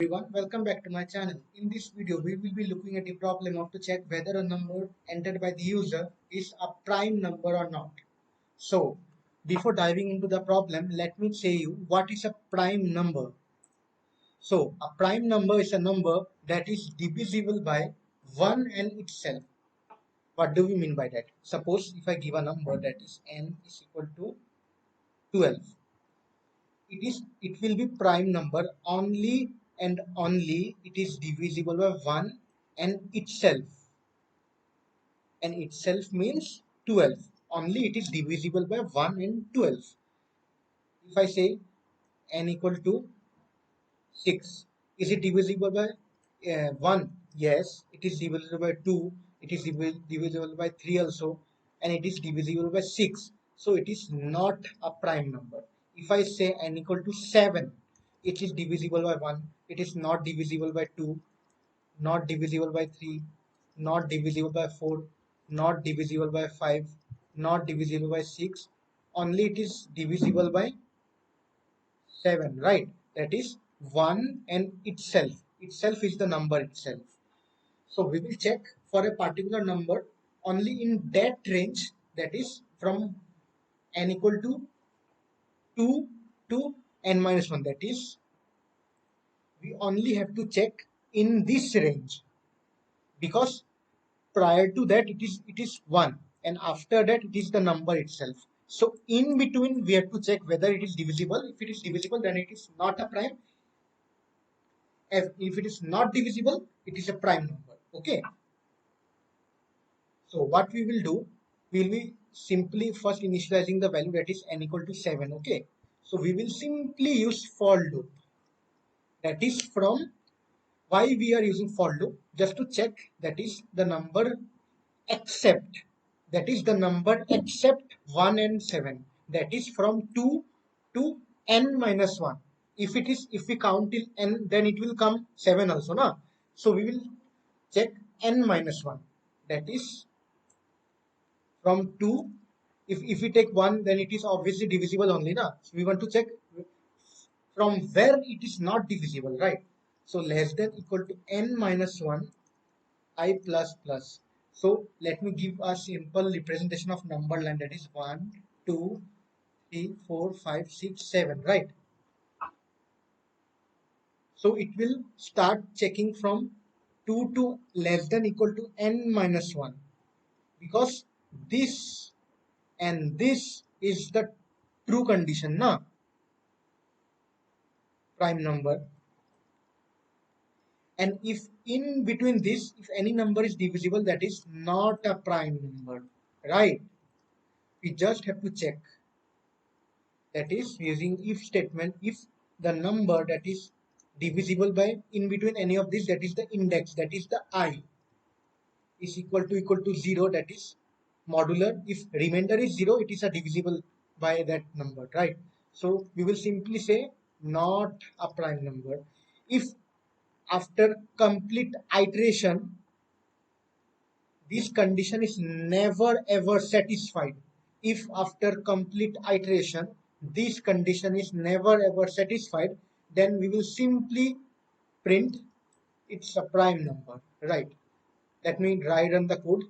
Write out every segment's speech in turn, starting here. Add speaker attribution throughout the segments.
Speaker 1: Everyone, welcome back to my channel. In this video, we will be looking at the problem of to check whether a number entered by the user is a prime number or not. So, before diving into the problem, let me say you what is a prime number. So, a prime number is a number that is divisible by 1 and itself. What do we mean by that? Suppose if I give a number that is n is equal to 12, it will be prime number only and only it is divisible by 1 and itself means 12. Only it is divisible by 1 and 12. If I say n equal to 6, is it divisible by 1? Yes, it is divisible by 2, it is divisible by 3 also, and it is divisible by 6. So it is not a prime number. If I say n equal to 7, it is divisible by 1, it is not divisible by 2, not divisible by 3, not divisible by 4, not divisible by 5, not divisible by 6. Only it is divisible by 7, right? That is 1 and itself. Itself is the number itself. So we will check for a particular number only in that range, that is from n equal to 2 to n minus 1. That is, we only have to check in this range, because prior to that it is 1, and after that it is the number itself. So in between we have to check whether it is divisible. If it is divisible, then it is not a prime. If it is not divisible, it is a prime number. Okay, so what we will do, we will be simply first initializing the value that is n equal to 7. Okay, so we will simply use for loop. That is, from why we are using for loop, just to check that is the number except, that is the number except 1 and 7, that is from 2 to n minus 1. If we count till n, then it will come 7 also, na? So we will check n minus 1, that is from 2. If we take 1, then it is obviously divisible only, na? So we want to check from where it is not divisible, right? So less than equal to n minus 1 I plus plus. So let me give a simple representation of number line, that is 1, 2, 3, 4, 5, 6, 7, right? So it will start checking from 2 to less than equal to n minus 1, because this and this is the true condition, na? Prime number. And if in between this, if any number is divisible, that is not a prime number, right? We just have to check, that is using if statement. If the number that is divisible by in between any of these, that is the index, that is the I, is equal to 0, that is modular. If remainder is 0, it is a divisible by that number, right? So we will simply say not a prime number. If after complete iteration this condition is never ever satisfied, if after complete iteration this condition is never ever satisfied, then we will simply print it's a prime number, right? Let me run the code.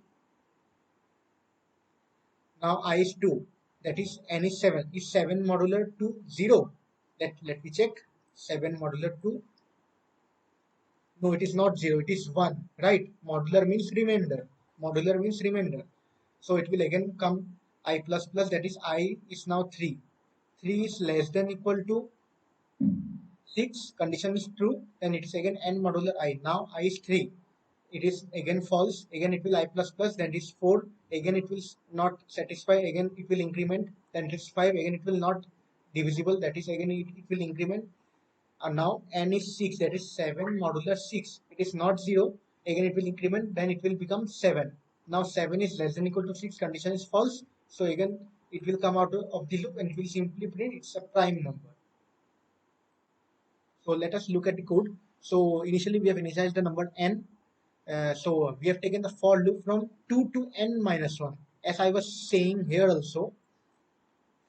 Speaker 1: Now I is 2, that is n is 7. Is 7 modular to 0? Let me check. 7 modular to, no, it is not 0, it is 1, right? Modular means remainder. Modular means remainder. So it will again come I plus plus, that is I is now 3. 3 is less than equal to 6, condition is true, then it is again n modular I. Now I is 3, it is again false, again it will I plus plus, then it is 4, again it will not satisfy, again it will increment, then it is 5, again it will not divisible, that is again it will increment. And now n is 6, that is 7 modular 6, it is not 0, again it will increment, then it will become 7. Now 7 is less than equal to 6, condition is false, so again it will come out of the loop and it will simply print it's a prime number. So let us look at the code. So initially we have initialized the number n. So we have taken the for loop from 2 to n minus 1. As I was saying here also,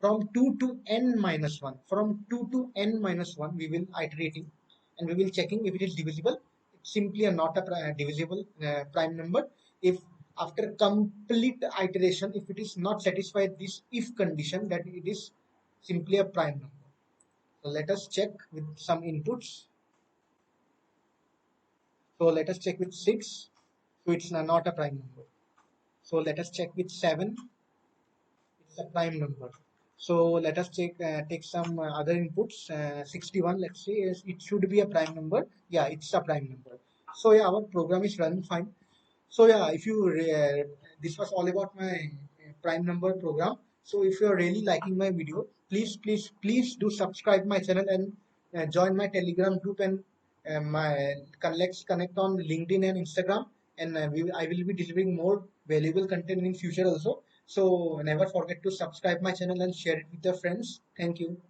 Speaker 1: from 2 to n minus 1. From 2 to n minus 1 we will iterating. and we will checking if it is divisible. It's simply a not a divisible prime number. If after complete iteration, if it is not satisfied this if condition, that it is simply a prime number. So let us check with some inputs. So let us check with 6. So it's not a prime number. So let us check with 7. It's a prime number. So let us take some other inputs. 61, let's say, it should be a prime number. Yeah, it's a prime number. So yeah, our program is running fine. So yeah, if you this was all about my prime number program. So if you are really liking my video, please do subscribe my channel and join my Telegram group and let's connect on LinkedIn and Instagram. And I will be delivering more valuable content in future also. So never forget to subscribe my channel and share it with your friends. Thank you.